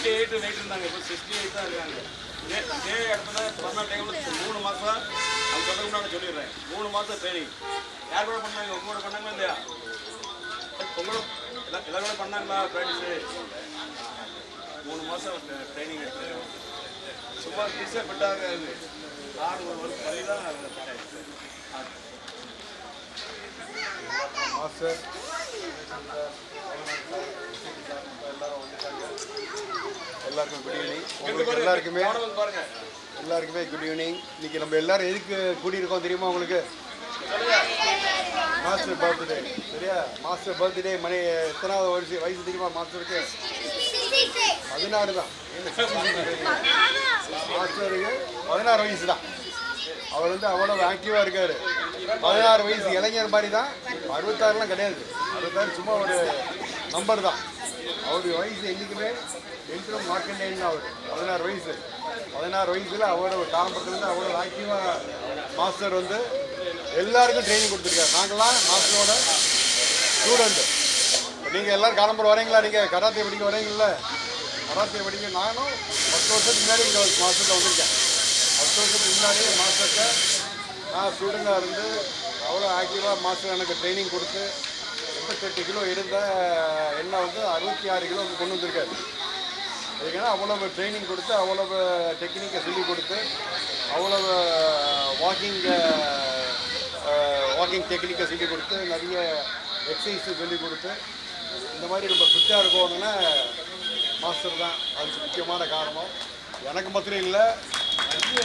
58 wait இருந்தாங்க, இப்போ 68 தான் இருக்காங்க. இதே இடத்துல கொரோனா டைமில் 3 மாதம் அவங்க சொல்கிறதுக்கு நான் சொல்லிடுறேன். 3 மாதம் ட்ரைனிங். யார் கூட பண்ணாங்க? உங்களோட பண்ணாங்களா இல்லையா? உங்களோட எல்லாரும் கூட பண்ணாங்களா ப்ராக்டிஸு? 3 மாதம் ட்ரைனிங் எடுத்து சும்மா ஈஸியாக ஃபிட்டாக 6 வருஷம் வழி தான் ஃபிட் ஆகிடுச்சு. மாஸ்டர் எல்லாருக்கும் குட் ஈவினிங். உங்களுக்கு எல்லாருக்குமே குட் ஈவினிங். இன்னைக்கு நம்ம எல்லாரும் எதுக்கு கூடியிருக்கோம் தெரியுமா உங்களுக்கு? Master birthday. சரியா? மாஸ்டர் பர்த்டே மணி எத்தனாவது வயசு தெரியுமா மாஸ்டருக்கு? 16 தான். மாஸ்டருக்கு 16 வயசு தான். அவர் வந்து அவ்வளோ ஆக்டிவாக இருக்கார். 16 வயசு இளைஞர் மாதிரி தான். 66லாம் கிடையாது. 66 சும்மா ஒரு நம்பர் தான். அவருடைய வயசு என்றைக்குமே என்றும் மார்க்கண்டேன்னு அவர் 16 வயசு. 16 வயசில் அவரோட காலம்பரத்துலேருந்து அவ்வளோ ஆக்டிவாக மாஸ்டர் வந்து எல்லாருக்கும் ட்ரைனிங் கொடுத்துருக்காரு. நாங்களாம் மாஸ்டரோட ஸ்டூடெண்ட்டு. நீங்கள் எல்லோரும் காலம்பரம் வரீங்களா? நீங்கள் கராத்தே படிக்க வரீங்கள? கராத்தே படிக்க நானும் 10 வருஷத்துக்கு முன்னாடி இங்கே மாஸ்டர்கிட்ட வந்திருக்கேன். 10 வருஷத்துக்கு முன்னாடி மாஸ்டர்கிட்ட நான் ஸ்டூடெண்ட்டாக இருந்து அவ்வளோ ஆக்டிவாக மாஸ்டர் எனக்கு ட்ரைனிங் கொடுத்து 88 கிலோ இருந்த என்ன வந்து 66 கிலோ கொண்டு வந்திருக்காரு. அதுக்கான அவ்வளவு ட்ரைனிங் கொடுத்து அவ்வளவு டெக்னிக்கை சொல்லிக் கொடுத்து அவ்வளவு வாக்கிங் டெக்னிக்கை சொல்லிக் கொடுத்து நிறைய எக்ஸசைஸை சொல்லிக் கொடுத்து இந்த மாதிரி ரொம்ப ஃபிட்டாக இருக்கணும்னா மாஸ்டர் தான் அதுக்கு முக்கியமான காரணம். எனக்கு மாத்திரம் இல்லை, நிறைய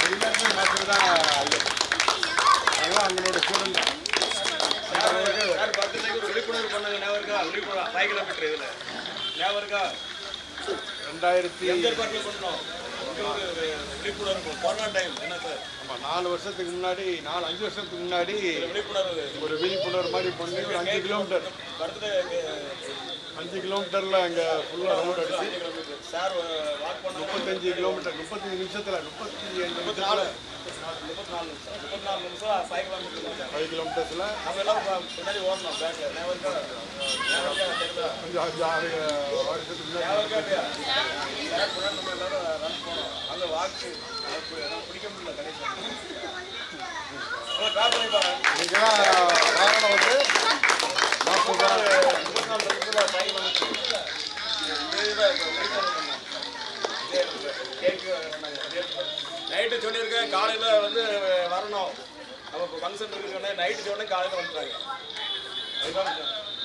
எல்லாருமே மாஸ்டர் தான். அதெல்லாம் அவங்களோட ஸ்டூடெண்ட் தான். விழிப்புணர்வு பண்ணாங்க. ஞாபகம் இருக்கா? விழிப்புணர்வு 5 கிலோமீட்டர் இதில் ஞாபகம் இருக்கா? 2000 பண்ணோம் விழிப்புணர்வு கொரோனா டைம். என்ன சார்? ஆமாம், 4 வருஷத்துக்கு முன்னாடி 4-5 வருஷத்துக்கு முன்னாடி விழிப்புணர்வு மாதிரி பண்ணி ஒரு 5 கிலோமீட்டர் 5 கிலோமீட்டரில் அங்கே ஃபுல்லாக ரவுண்ட் அடிச்சு சார் வாக் பண்ண 35 கிலோமீட்டர் 35 நிமிஷத்தில் 34 நிமிஷம் 5 கிலோமீட்டர் 5 கிலோமீட்டர்ஸில் நம்ம எல்லாம் பின்னாடி ஓடணும். பேக் கொஞ்சம் 5-6 வருஷத்துக்கு முன்னாடி நம்ம எல்லாரும் ரன் போனோம். அங்கே வாக்கு பிடிக்க முடியல கடைசி. காரணம் வந்து நைட்டு சொல்லியிருக்கேன் காலையில் வந்து வரணும். நம்ம இப்போ ஃபங்க்ஷன் இருக்குன்னு நைட்டு சொன்னேன், காலையில் வந்துட்டாங்க. அதுதான்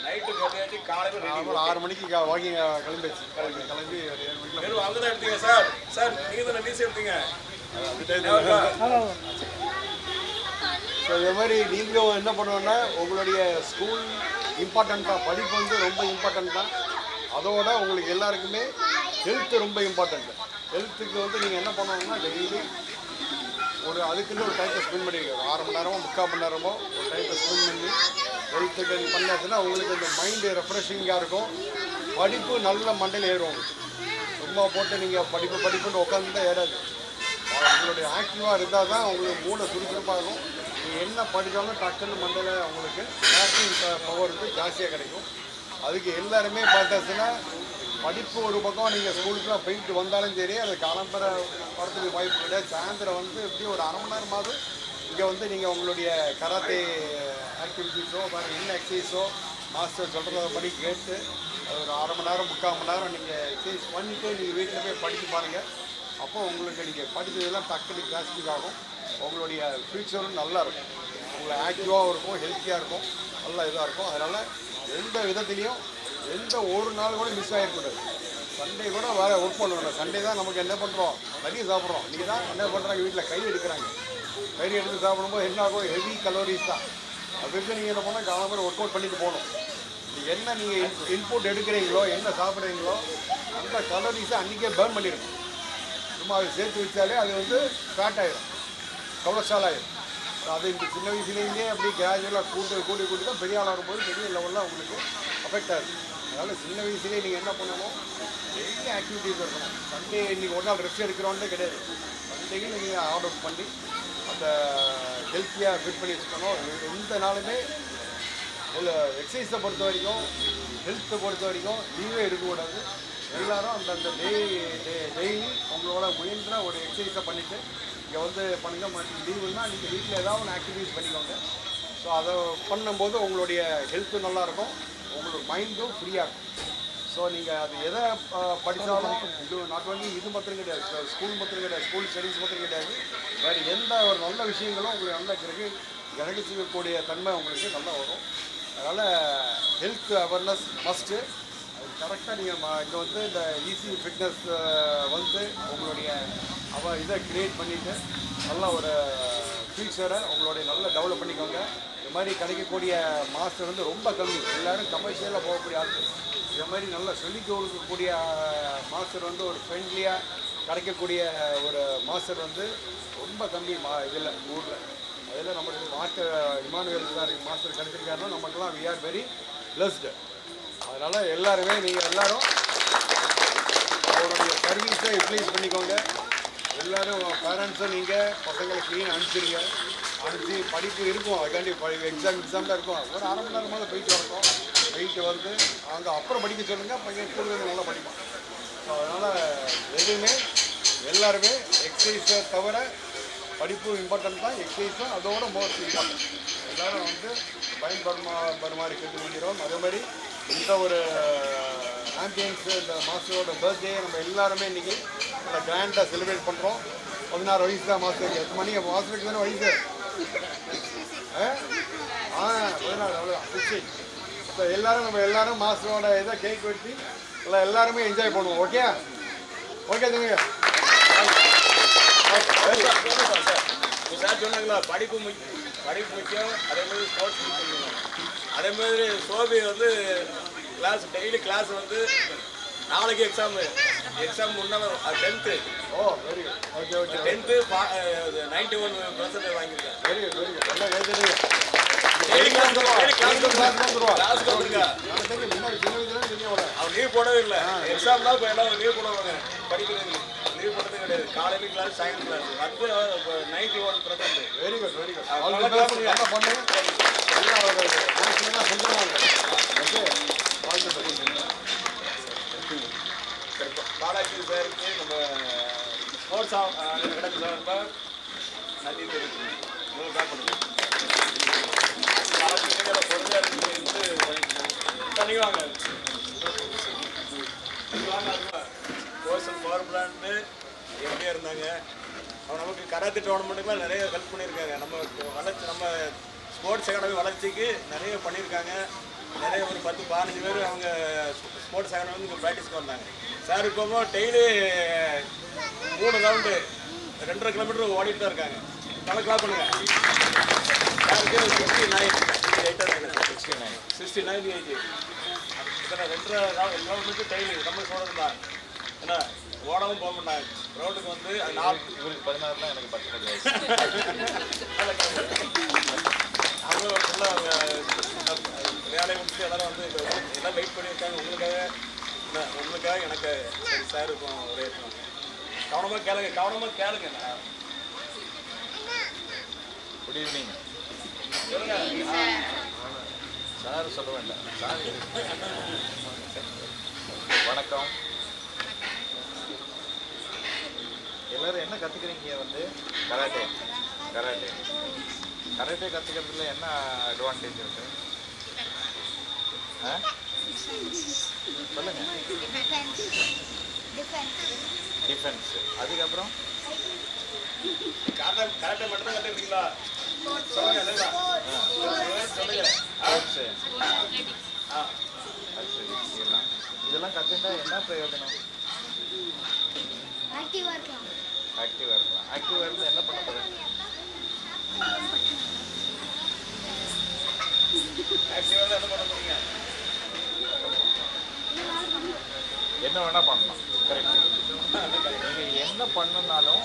நைட்டு சொல்லியாச்சு, காலையில் 6 மணிக்கு வாக்கிங் கிளம்பி 7 மணிக்கு வெறும் அங்கே தான் எடுத்தீங்க சார். சார் நீங்கள் தானே லீஸ் எடுத்தீங்க. ஸோ இதே மாதிரி நீங்களும் என்ன பண்ணுவோன்னா உங்களுடைய ஸ்கூல் இம்பார்ட்டண்ட்டாக படிப்பு வந்து ரொம்ப இம்பார்ட்டண்ட் தான். அதோட உங்களுக்கு எல்லாருக்குமே ஹெல்த்து ரொம்ப இம்பார்ட்டண்ட்டு. ஹெல்த்துக்கு வந்து நீங்கள் என்ன பண்ணணும்னா டெய்லி அதுக்குன்னு ஒரு டைத்தை ஸ்பெண்ட் பண்ணிருக்கோம். 1/2 மணி நேரமோ 3/4 மணி நேரமோ ஒரு டைத்தை ஸ்பெண்ட் பண்ணி ஹெல்த்துக்கு பண்ணாச்சுன்னா உங்களுக்கு இந்த மைண்டு ரெஃப்ரெஷிங்காக இருக்கும். படிப்பு நல்ல மண்டையில் ஏறும். சும்மா போட்டு நீங்கள் படிப்புன்னு உட்காந்து தான் ஏறாது. உங்களுடைய ஆக்டிவாக இருந்தால் தான் உங்களுக்கு மூளை சுறுசுறுப்பாக இருக்கும். நீங்கள் என்ன படித்தாலும் டக்குன்னு மண்டையில் உங்களுக்கு ஆக்டிங் பவர் வந்து ஜாஸ்தியாக கிடைக்கும். அதுக்கு எல்லாருமே பார்த்தாச்சுன்னா படிப்பு ஒரு பக்கம் நீங்கள் ஸ்கூலுக்குலாம் போயிட்டு வந்தாலும் சரி, அது காலம்பர வரத்துக்கு வாய்ப்பு கிடையாது. சாயந்தரம் வந்து எப்படி ஒரு 1/2 மணி நேரமாவது இங்கே வந்து நீங்கள் உங்களுடைய கராத்தே ஆக்டிவிட்டீஸோ என்ன எக்ஸசைஸோ மாஸ்டர் சொல்கிறத படி கேட்டு அது ஒரு 1/2 மணி நேரம் 3/4 மணி நேரம் நீங்கள் எக்ஸசைஸ் பண்ணிவிட்டு நீங்கள் வீட்டில் போய் படித்து பாருங்கள். அப்போ உங்களுக்கு நீங்கள் படித்ததெல்லாம் டக்குனு கிளாஸ்டிக் ஆகும். உங்களுடைய ஃப்யூச்சரும் நல்லா இருக்கும். உங்களை ஆக்டிவாகவும் இருக்கும், ஹெல்த்தியாக இருக்கும், நல்லா இதாக இருக்கும். அதனால் எந்த விதத்துலேயும் எந்த ஒரு நாள் கூட மிஸ் ஆகிடக்கூடாது. சண்டே கூட வேறு ஒர்க் பண்ணணும். சண்டே தான் நமக்கு என்ன பண்ணுறோம், நிறைய சாப்பிட்றோம். இன்றைக்கி தான் என்ன பண்ணுறாங்க, வீட்டில் கறி எடுக்கிறாங்க. கறி எடுத்து சாப்பிடும்போது என்ன ஆகும், ஹெவி கலோரிஸ் தான். அதுக்கு நீங்கள் என்ன பண்ணால் காலம்பரம் ஒர்க் அவுட் பண்ணிட்டு போகணும். என்ன நீங்கள் இன்புட் எடுக்கிறீங்களோ, என்ன சாப்பிட்றீங்களோ அந்த கலோரிஸை அன்றைக்கே பேர்ன் பண்ணிடணும். சும்மா அதை சேர்த்து வச்சாலே அது வந்து ஃபேட் ஆகிடும், கொலஸ்ட்ரால் ஆகிடும். அது இந்த சின்ன வயசுலேருந்தே அப்படி கிராஜுவலாக கூட்டி தான் பெரிய ஆள் வரும்போது பெரிய லெவலில் உங்களுக்கு அஃபெக்ட் ஆகுது. அதனால் சின்ன வயசுலேயே நீங்கள் என்ன பண்ணணும், டெய்லி ஆக்டிவிட்டீஸ் இருக்கணும். சண்டே இன்றைக்கி ஒரு நாள் ரெஸ்ட் எடுக்கிறோன்னே கிடையாது. சண்டேயும் நீங்கள் ஆர்டர் அவுட் பண்ணி அந்த ஹெல்த்தியாக ஃபிட் பண்ணி வச்சுக்கணும். எந்த நாளுமே எக்ஸசைஸை பொறுத்த வரைக்கும், ஹெல்த்தை பொறுத்த வரைக்கும் லீவே எடுக்கக்கூடாது. எல்லாரும் அந்தந்த டெய்லி உங்களோட முயன்ற ஒரு எக்ஸசைஸை பண்ணிவிட்டு இங்கே வந்து பண்ணுங்க. லீவுன்னா நீங்கள் வீட்டில் ஏதாவது ஒன்று ஆக்டிவிட்டிஸ் பண்ணிக்கோங்க. ஸோ அதை பண்ணும்போது உங்களுடைய ஹெல்த்தும் நல்லாயிருக்கும், உங்களோட மைண்டும் ஃப்ரீயாக இருக்கும். ஸோ நீங்கள் அது எதை படித்தாலும் இது நாட் ஒன்லி இது மாத்திரம் கிடையாது, ஸ்கூல் மாத்திரம் கிடையாது, ஸ்கூல் ஸ்டடீஸ் மாத்திரம் கிடையாது, வேறு எந்த ஒரு நல்ல விஷயங்களும் உங்களுக்கு நல்ல கிரகிச்சிக்கக்கூடிய தன்மை உங்களுக்கு நல்லா வரும். அதனால் ஹெல்த் அவேர்னஸ் மஸ்ட்டு. அது கரெக்டாக நீங்கள் இங்கே வந்து இந்த ஈஸி ஃபிட்னஸ் வந்து உங்களுடைய இதை க்ரியேட் பண்ணிவிட்டு நல்ல ஒரு ஃபியூச்சரை உங்களுடைய நல்லா டெவலப் பண்ணிக்கோங்க. இது மாதிரி கிடைக்கக்கூடிய மாஸ்டர் வந்து ரொம்ப கம்மி, எல்லோரும் கமர்ஷியலாக போகக்கூடிய ஆட்கள். இது மாதிரி நல்லா சொல்லிக் கொடுக்கக்கூடிய மாஸ்டர் வந்து ஒரு ஃப்ரெண்ட்லியாக கிடைக்கக்கூடிய ஒரு மாஸ்டர் வந்து ரொம்ப கம்மி இதில் ஊரில். அதில் நம்மளுக்கு மாஸ்டர் இமானுவேல் சார் மாஸ்டர் கிடைச்சிருக்காருன்னா நமக்குலாம் வி ஆர் வெரி பிளஸ்டு. அதனால் எல்லாருமே நீங்கள் எல்லோரும் அவருடைய சர்வீஸை யூட்டிலைஸ் பண்ணிக்கோங்க. எல்லோரும் பேரண்ட்ஸை நீங்கள் பசங்களை க்ளீன் அனுப்பிச்சிடுங்க. அனுப்பிச்சு படிப்பு இருக்கும், அதுக்காண்டி எக்ஸாம் தான் இருக்கும். ஒரு அரை மணி நேரமாக போயிட்டு வரட்டும், போயிட்டு வந்து அங்கே அப்புறம் படிக்க சொல்லுங்கள், பையன் ஸ்கூலில் நல்லா படிப்பான். ஸோ அதனால் எதுவுமே எல்லாருமே எக்ஸசைஸை தவிர படிப்பு இம்பார்ட்டன்ட் தான், எக்ஸசைஸும் அதோட மோஸ்ட் இம்பார்ட்டன்ட். எல்லோரும் வந்து பயன்படுமாறு கேட்டுக்கொள்கிறோம். அதே மாதிரி இந்த ஒரு ஆம்பியன்ஸு இந்த மாஸ்டரோட பர்த்டே நம்ம எல்லாருமே இன்றைக்கி நல்லா கிராண்டாக செலிப்ரேட் பண்ணுறோம். 16 வயசு தான் மாஸ்டருக்கு. 8 மணிக்கு மாஸ்டருக்கு தானே வயசு? 14 அவ்வளோதான் 16. ஸோ எல்லோரும் நம்ம எல்லோரும் மாஸ்டரோட இதை கேக் வெட்டி எல்லாருமே என்ஜாய் பண்ணுவோம். ஓகே ஓகே தம்பிங்க. சார் சொன்னாங்களா படிப்பு முக்கியம், அதே மாதிரி ஸ்போர்ட்ஸ் முக்கியம். அதே மாதிரி சோபி வந்து டெய்லி கிளாஸ் வந்து நாளைக்கு எக்ஸாம் முன்னாள் 10th. Oh very good. Okay okay. 10th 91% வாங்கியிருக்கேன். Very good very good. நல்லா கேட்டுருங்க. அவன் லீவ் போடவே இல்லை. எக்ஸாம்னா இப்போ எல்லாம் லீவ் போடுவாங்க, படிக்கிறது லீவ் போட்டதே கிடையாது. காலையில கிளாஸ், சாயங்காலம் கிளாஸ் வந்து 91%. Very good very good. நல்லா பண்ணு. நல்லா ஒரு சொல்லுவாங்க. ஓகே பாலாஜி சாருக்கு நம்ம ஸ்போர்ட்ஸ் கிடக்கு சார்பா நன்றி தெரிவிக்கணும். பேக் பண்ணுங்க. பாலாஜி பொறுமையாக பண்ணிக்குவாங்க. கோர்சல் பவர் பிளான்ட்டு எப்படியா இருந்தாங்க. அவங்க நமக்கு கராத்தே டோர்னமெண்ட்டுக்குலாம் நிறைய ஹெல்ப் பண்ணியிருக்காங்க. நம்ம ஸ்போர்ட்ஸ் அகாடமி வளர்ச்சிக்கு நிறைய பண்ணியிருக்காங்க. நிறைய ஒரு 10-15 பேர் அவங்க ஸ்போர்ட்ஸ் அகாடமி வந்து இங்கே ப்ராக்டிஸ்க்கு வந்தாங்க. சார் இப்போ டெய்லி 3 ரவுண்டு 2.5 கிலோமீட்டர் ஓடிட்டு தான் இருக்காங்க. நல்லா கிளாப் பண்ணுங்க. சாருக்கு 69 ஏஜ். இத்தனை 2.5 கிலோமீட்டர் டெய்லி நம்ம சொல்கிறது தான். ஏன்னா ஓடவும் போக மாட்டாங்க. ரோட்டுக்கு வந்து 4 இவருக்கு 16 தான், எனக்கு 19 வயசு. அவங்க ஃபுல்லாக வேலையை முடிச்சுட்டு எல்லாரும் வந்து எல்லாம் வெயிட் பண்ணியிருக்காங்க உங்களுக்காக எனக்கு சார் இருக்கும் ஒரே கவனமாக கேளுங்க. குட் ஈவினிங் சொல்லுங்க சார். சொல்ல வேண்டாம் சார். வணக்கம். எல்லோரும் என்ன கற்றுக்குறீங்க? வந்து கராட்டே கற்றுக்கிறதுல என்ன அட்வான்டேஜ் இருக்குது? சொல்லுங்க. டிஃபென்ஸ். அதுக்கப்புறம் கராட்டே மட்டும் தான் கற்றுக்கிறீங்களா? சொல்லுங்க. இதெல்லாம் கற்றுட்டா என்ன பிரயோஜனம்? ஆக்டிவாக இருக்கலாம். ஆக்டிவாக இருந்து என்ன பண்ண போகிறேன்? ஆக்டிவாக என்ன பண்ண போறீங்க? என்ன வேணால் பண்ணலாம். கரெக்ட். நீங்கள் என்ன பண்ணனாலும்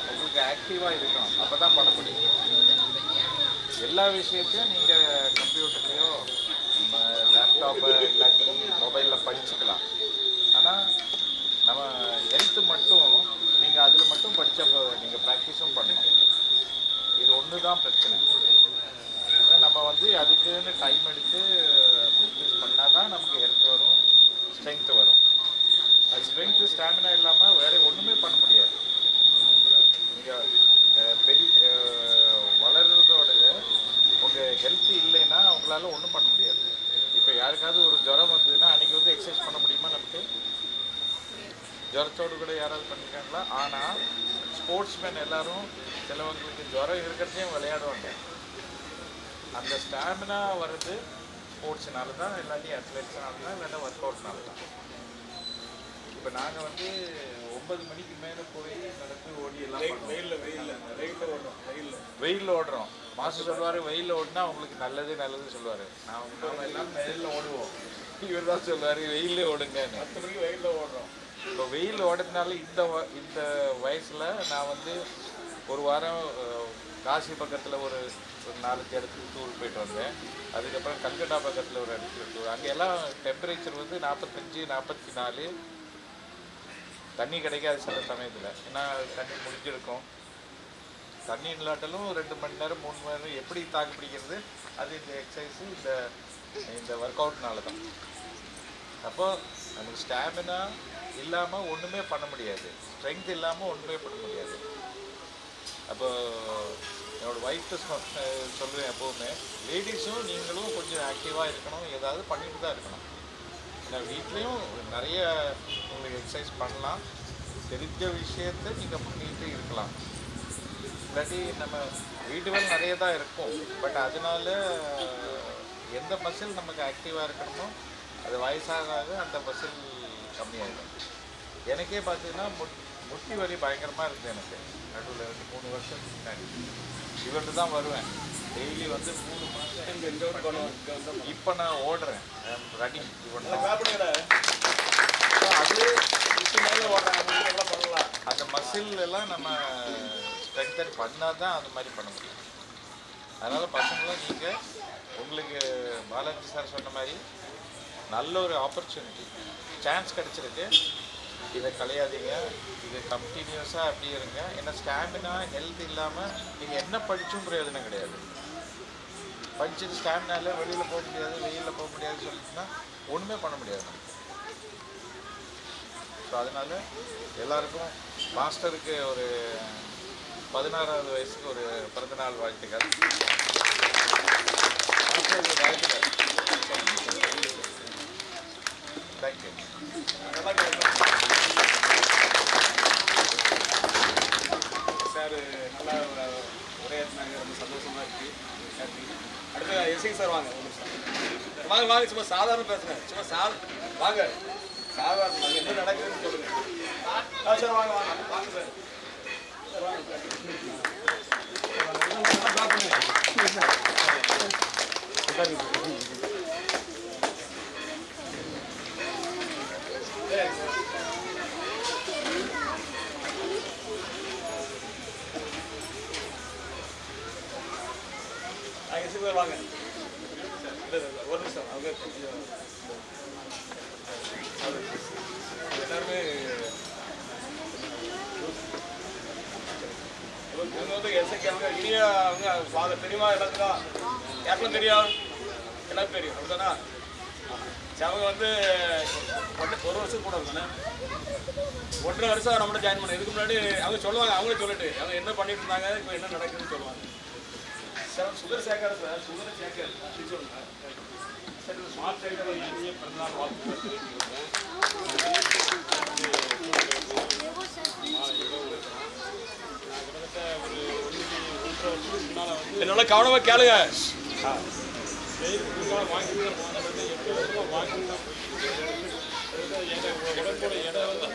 உங்களுக்கு ஆக்டிவாக இருக்கணும், அப்போ தான் பண்ண முடியும். எல்லா விஷயத்தையும் நீங்கள் கம்ப்யூட்டர்லேயோ லேப்டாப்பு இல்லாட்டி மொபைலில் படிச்சுக்கலாம். ஆனால் நம்ம ஹெல்த்து மட்டும் நீங்கள் அதில் மட்டும் படித்தப்போ நீங்கள் ப்ராக்டிஸும் பண்ணணும். இது ஒன்று தான் பிரச்சனை. நம்ம வந்து அதுக்குன்னு டைம் எடுத்து ப்ராக்டிஸ் பண்ணால் தான் நமக்கு ஹெல்த் வரும், ஸ்ட்ரென்த்து வரும். ஸ்டாமினா இல்லாமல் வேற ஒன்றுமே பண்ண முடியாது. நீங்கள் பெரிய வளர்கிறதோட உங்கள் ஹெல்த்து இல்லைன்னா அவங்களால ஒன்றும் பண்ண முடியாது. இப்போ யாருக்காவது ஒரு ஜுரம் வந்ததுன்னா அன்றைக்கி வந்து எக்ஸசைஸ் பண்ண முடியுமா? நமக்கு ஜுரத்தோடு கூட யாராவது பண்ணியிருக்காங்களா? ஆனால் ஸ்போர்ட்ஸ்மேன் எல்லாரும் சிலவங்களுக்கு ஜுரம் இருக்கிறதே விளையாடுவாங்க. அந்த ஸ்டாமினா வர்றது ஸ்போர்ட்ஸ்னால தான், இல்லாட்டி அத்லெட்ஸ்னால தான், இல்லாட்டா ஒர்க் அவுட்னால தான். இப்போ நாங்கள் வந்து 9 மணிக்கு மேலே போய் நடந்து ஓடி எல்லாம் வெயிலில் ஓடுறோம். மாஸ்டர் சொல்லுவார் வெயிலில் ஓடினா அவங்களுக்கு நல்லது சொல்லுவார். நாம் எல்லாம் வெயிலில் ஓடுவோம். இவர் தான் சொல்லுவார் வெயிலில் ஓடுங்க. 10 மணிக்கு வெயிலில் ஓடுறோம். இப்போ வெயில் ஓடுறதுனால இந்த வயசில் நான் வந்து ஒரு வாரம் காசி பக்கத்தில் ஒரு 4 இடத்துக்கு டூர் போயிட்டு வந்தேன். அதுக்கப்புறம் கல்கட்டா பக்கத்தில் ஒரு இடத்துக்கு டூர். அங்கே எல்லாம் டெம்பரேச்சர் வந்து 45, 44. தண்ணி கிடைக்காது சில சமயத்தில். ஏன்னா தண்ணி முடிஞ்சிருக்கும். தண்ணி இல்லாட்டாலும் 2 மணி நேரம் 3 மணி நேரம் எப்படி தாக்கு பிடிக்கிறது? அது இந்த எக்ஸசைஸு இந்த ஒர்க் அவுட்னால தான். அப்போ நமக்கு ஸ்டாமினா இல்லாமல் ஒன்றுமே பண்ண முடியாது, ஸ்ட்ரென்த் இல்லாமல் ஒன்றுமே பண்ண முடியாது. அப்போ என்னோடய ஒய்ஃப்ட்டு சொல்லுவேன் எப்போவுமே, லேடிஸும் நீங்களும் கொஞ்சம் ஆக்டிவாக இருக்கணும், ஏதாவது பண்ணிட்டு தான் இருக்கணும். ஏன்னா வீட்லேயும் நிறைய உங்களுக்கு எக்ஸசைஸ் பண்ணலாம், தெரிஞ்ச விஷயத்தை நீங்கள் பண்ணிட்டு இருக்கலாம். இல்லாட்டி நம்ம வீட்டு வேலை நிறைய தான் இருக்கும், பட் அதனால எந்த மசில் நமக்கு ஆக்டிவாக இருக்கணுமோ அது வயசாக அந்த மசில் கம்மியாகிடும். எனக்கே பார்த்தீங்கன்னா முட்டி வலி பயங்கரமாக இருக்குது எனக்கு. நடுவில் வந்து 3 வருஷத்துக்கு முன்னாடி இவர்கிட்ட தான் வருவேன். டெய்லி வந்து 3 மாதம். இப்போ நான் ஓடுறேன், ரன்னிங் இவன். அது அந்த மசில் எல்லாம் நம்ம ஸ்ட்ரென்தன் பண்ணால் தான் அது மாதிரி பண்ண முடியும். அதனால் பசங்களும் நீங்கள் உங்களுக்கு பாலாஜி சார் சொன்ன மாதிரி நல்ல ஒரு ஆப்பர்ச்சுனிட்டி, சான்ஸ் கிடச்சிருக்கு. இதை கலையாதீங்க, இது கண்டினியூஸாக அப்படி இருங்க. ஏன்னா ஸ்டாமினா ஹெல்த் இல்லாமல் நீங்கள் என்ன படித்தும் பிரயோஜனம் கிடையாது. படிச்சுட்டு ஸ்டாமினால வெளியில் போக முடியாது, வெயிலில் போக முடியாதுன்னு சொல்லிட்டுனா ஒன்றுமே பண்ண முடியாது நமக்கு. ஸோ அதனால் எல்லாருக்கும் மாஸ்டருக்கு ஒரு 16வது வயசுக்கு ஒரு பிறந்தநாள் வாழ்த்துக்கள். மாஸ்டருக்கு வாழ்த்துக்கள். தேங்க்யூ. சார் நல்லா உரையாற்றினாங்க, ரொம்ப சந்தோஷமாக இருக்குது. அடுத்து எஸ்ஐ சார் வாங்க. வாங்க சும்மா சாதாரண பேசுங்க, சும்மா வாங்க சாதாரண என்ன நடக்குதுன்னு சொல்லுங்க. சார் வாங்க வாங்க சார். வாங்க ஒரு நிமிஷம். அவங்க எல்லாருமே இவங்க வந்து எஸ்ஐக்காங்க. இனிய அவங்க தெரியுமா? எல்லாத்துக்கும் யாருக்கும் தெரியும், எல்லாருக்கும் தெரியும். அப்படிதானா? அவங்க வந்து 1 வருஷம் கூட தானே, 1.5 வருஷம் நம்மளோட ஜாயின் பண்ண. இதுக்கு முன்னாடி அவங்க சொல்லுவாங்க, அவங்களே சொல்லிட்டு அவங்க என்ன பண்ணிட்டு இருந்தாங்க, இப்போ என்ன நடக்குதுன்னு சொல்லுவாங்க. சார் சுகர் சேர்க்காது சார், சுகரை சேர்க்காது அப்படின்னு சொல்லுங்க. சார் இந்த ஸ்மார்ட் சைக்கிள் இனிய பிறந்தநாள் வாழ்த்துக்கள் தெரிவித்துக்கிறேன். நான் கிட்டத்தட்ட ஒரு 1.5 வருஷத்துக்கு முன்னால் வந்து என்னோட கவனமாக கேளுங்க. வாக்கிங் தான் போனது, 8 வருஷமாக வாக்கிங் தான் போயிட்டு உடம்போட எடை வந்து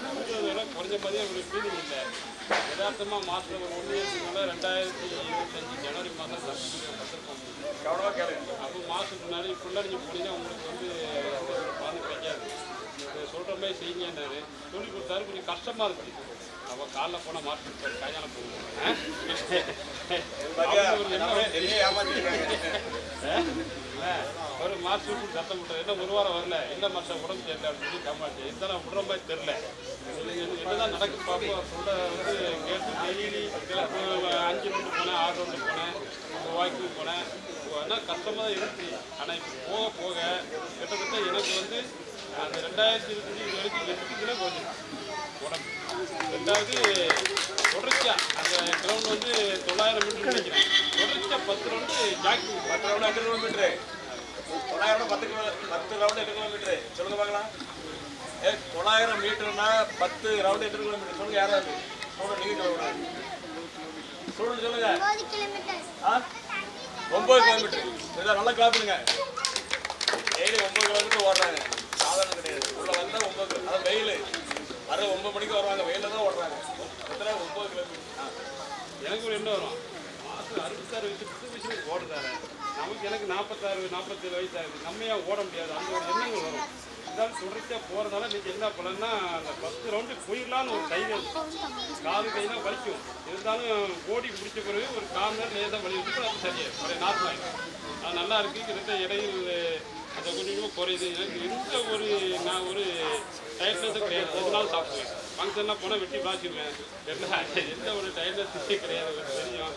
குறைஞ்ச மாதிரியே ஒரு ஃபீலிங் இல்லை. யதார்த்தமாக மாதத்தில் ஒரு 1 இயர்ஸுக்கு மேலே 2025 ஜனவரி மாதம் பத்திருக்கோம். கவனமாக கேளுங்க. அப்போ மாதத்துக்கு முன்னாடி ஃபுல்லாக நீங்கள் போனீங்கன்னா உங்களுக்கு வந்து பாந்து கிடைக்காது. சொல்கிற மாதிரி செய்யுங்கன்னாரு, சொல்லி கொடுத்தாரு. கொஞ்சம் கஷ்டமாக இருக்குது. அப்போ காலைல போனால் மாஸ்டர் சார் கையால் போடுவோம். ஒரு மாஸ்டர் கூட சத்தம் போட்டார், என்ன 1 வாரம் வரல, இல்லை மாஸ்டர் உடம்பு சரியில்லை அப்படின்னு சொல்லி காமாச்சு. இருந்தாலும் விடுற மாதிரி தெரில. என்னதான் நடக்குது பார்ப்போம். சொல்ல வந்து கேட்டு டெய்லி 5 ரவுண்டு போனேன், 6 ரவுண்டு போனேன், வாக்கிங் போனேன். ஆனால் கஷ்டமாக தான் இருந்துச்சு. ஆனால் இப்போ போக போக கிட்டத்தட்ட எனக்கு வந்து அந்த 2025 இது வரைக்கும் 8 கிலோ குறைஞ்சிருக்கு உடம்பு. ரெண்டாவது தொடர்ச்சியாக அந்த கிரவுண்ட் வந்து 900 மீட்டர் நினைக்கிறேன், தொடர்ச்சியாக 10 round jogging. 10 round 8 kilometre, 900 10 round 8 kilometre. சொல்லுங்க பார்க்கலாம். 900 மீட்டர்னா 10 ரவுண்டு 8 கிலோமீட்டர். சொல்லுங்க யாராவது சொல்லுங்க, நீங்கள் சொல்லக்கூடாது. சொல்லுங்க 9 கிலோமீட்டர். இதான் நல்லா காப்பிடுங்க. டெய்லி 9 கிலோமீட்டர் ஓடுறாங்க, சாதாரண கிடையாது. உள்ள வந்தால் 9, அதான் வெயில் வர 9 மணிக்கு வருவாங்க, வெயிலில் தான் ஓடுறாங்க. எத்தனை 9 கிலோமீட்டர். எனக்கு ஒரு எண்ணம் வரும், மாதம் 66 வயசு ஓடுறாரு, நமக்கு எனக்கு 46 47 வயசு ஆகுது, நம்ம ஏன் ஓட முடியாது, அந்த ஒரு எண்ணங்கள் வரும். இருந்தாலும் தொடர்ச்சியாக போகிறதால இன்றைக்கி என்ன பண்ணலன்னா அந்த 10 ரவுண்டு போயிடலான்னு ஒரு தைரியம், காது கையெல்லாம் வலிக்கும். இருந்தாலும் ஓடி முடிச்ச பிறகு ஒரு 4 நேரம் லேசாக வலி இருக்கு, அது சரியாக ஒரு நார்மல் ஆகிடும். அது நல்லா இருக்குது. கிட்ட இடையில் அதை கொஞ்சம் கொஞ்சமாக குறையுது. எனக்கு எந்த ஒரு நான் ஒரு டயர்ட்னஸும் கிடையாது, ஒரு நாள் சாப்பிடுவேன். ஃபங்க்ஷன்லாம் போனால் வெட்டி வாசிடுவேன். எந்த ஒரு டயர்ட்னஸே கிடையாது, எனக்கு தெரியும்.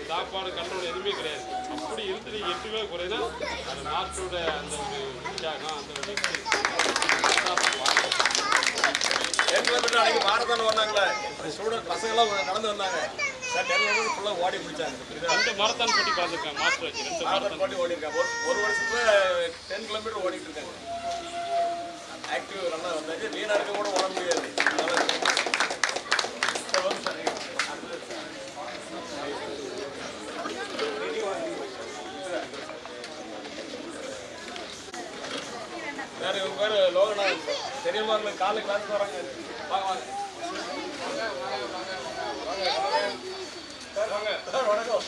சாப்பாடு கண்ட்ரோல் எதுவுமே கிடையாது. அப்படி இருந்துட்டு 8 கிலோ குறையினா அந்த நாட்டோட அந்த ஒரு உற்சாகம், அந்த ஒரு 10 கிலோமீட்டர் அன்றைக்கி மாரத்தான் வந்தாங்களே, ஸ்டூடெண்ட் பசங்களாம் நடந்து வந்தாங்க சார். 10 கிலோமீட்டர் ஃபுல்லாக ஓடி முடிச்சாங்க. 2 மாரத்தான் போட்டி பார்த்துருக்கேன், மாஸ்டர் வச்சு 2 மாரத்தான் போட்டி ஓடிருக்காங்க. ஒரு வருஷத்துல 10 கிலோமீட்டர் ஓடிட்டு இருக்காங்க. ஆக்டிவ் நல்லா வந்தாச்சு. லீனாக இருக்க கூட ஓட முடியாது. வேறு இவங்க பேர் லோகனா தெரியுமா உங்களுக்கு? காலைல கிளாஸ் வராங்க. வாங்க வாங்க சார், வாங்க சார். வணக்கம்.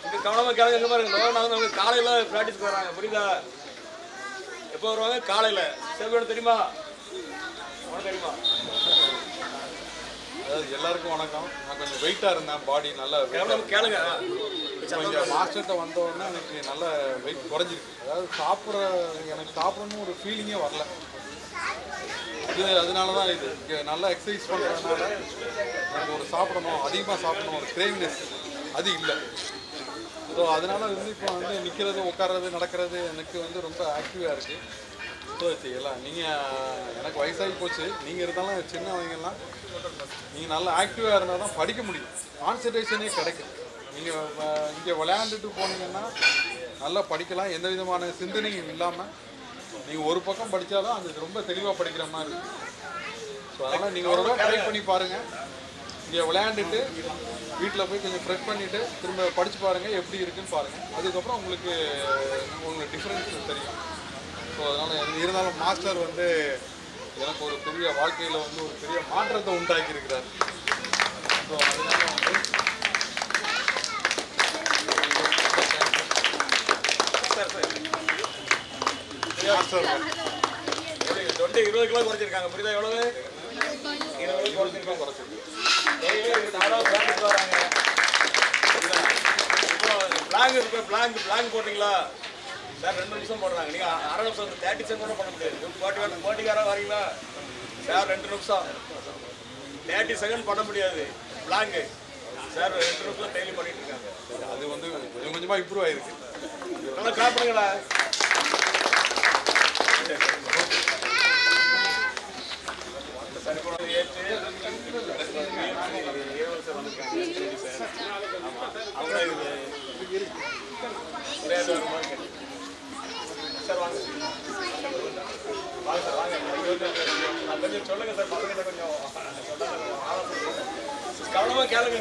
இது கவனமாக கிளங்க பாருங்க. லோகனா வந்து அவங்க காலையில் ப்ராக்டிஸ்க்கு வராங்க, புரியுதா? எப்போ வருவாங்க? காலையில். செவ்வாய் தெரியுமா? உனக்கு தெரியுமா? அதாவது எல்லாருக்கும் வணக்கம். நான் கொஞ்சம் வெயிட்டாக இருந்தேன், பாடி நல்லா கேளுங்க. கொஞ்சம் மாஸ்டர்கிட்ட வந்தோடனே எனக்கு நல்ல வெயிட் குறைஞ்சிருக்கு. அதாவது எனக்கு சாப்பிடணும்னு ஒரு ஃபீலிங்கே வரல. அதனால தான் இது இங்கே நல்லா எக்ஸசைஸ் பண்ணுறதுனால எனக்கு ஒரு சாப்பிடணும், அதிகமாக சாப்பிடணும் ஒரு கிரேவினஸ் அது இல்லை. ஸோ அதனால் வந்து இப்போ வந்து நிற்கிறது, உட்கார்றது, நடக்கிறது எனக்கு வந்து ரொம்ப ஆக்டிவாக இருக்குது. ஸோ எல்லாம் நீங்கள் எனக்கு வயசாகி போச்சு, நீங்கள் இருந்தாலும் சின்னவங்கெல்லாம் நீங்கள் நல்லா ஆக்டிவாக இருந்தால் தான் படிக்க முடியும், கான்சன்ட்ரேஷனே கிடைக்கும். நீங்கள் இங்கே விளையாண்டுட்டு போனீங்கன்னா நல்லா படிக்கலாம், எந்த விதமான சிந்தனையும் இல்லாமல் நீங்கள் ஒரு பக்கம் படித்தா தான் அது ரொம்ப தெளிவாக படிக்கிற மாதிரி இருக்குது. ஸோ அதனால் நீங்கள் ஒரு தடவை ட்ரை பண்ணி பாருங்கள். இங்கே விளையாண்டுட்டு வீட்டில் போய் கொஞ்சம் ஃப்ரெஷ் பண்ணிவிட்டு திரும்ப படித்து பாருங்கள், எப்படி இருக்குன்னு பாருங்கள். அதுக்கப்புறம் உங்களுக்கு டிஃப்ரென்ஸ் தெரியும். ஸோ அதனால் இருந்தாலும் மாஸ்டர் வந்து எனக்கு ஒரு பெரிய வாழ்க்கையில் வந்து ஒரு பெரிய மாற்றத்தை உண்டாக்கி இருக்கிறார். ஸோ அதனால் வந்து மாஸ்டர் 20 கிலோ குறைச்சிருக்காங்க, புரியுதா? எவ்வளவு? 20 கிலோ குறைச்சிருக்கு. வராங்க. இப்போ பிளாங் போட்டிங்களா சார்? 2 நிமிஷம் போடுறாங்க. நீங்கள் அரை நிமிஷம் 30 செகண்ட் கூட பண்ண முடியாது. போட்டிக்காரா வரீங்களா சார்? 2 நிமிஷம் 30 செகண்ட் பண்ண முடியாது பிளாங்கு சார். 2 நிமிஷம் டெய்லி பண்ணிட்டு இருக்காங்க. அது வந்து கொஞ்சம் கொஞ்சமாக இம்ப்ரூவ் ஆகிருக்கு. நல்லா கிளாப் பண்ணுங்களா? சரி போனது ஏற்று சார் வந்திருக்காங்க. அவங்க இது முடியாத ஒரு மாதிரி சார். வாங்க வாங்க சார், வாங்க. கொஞ்சம் சொல்லுங்கள் சார், பசங்கிட்ட கொஞ்சம் கவனமாக கேளுங்க.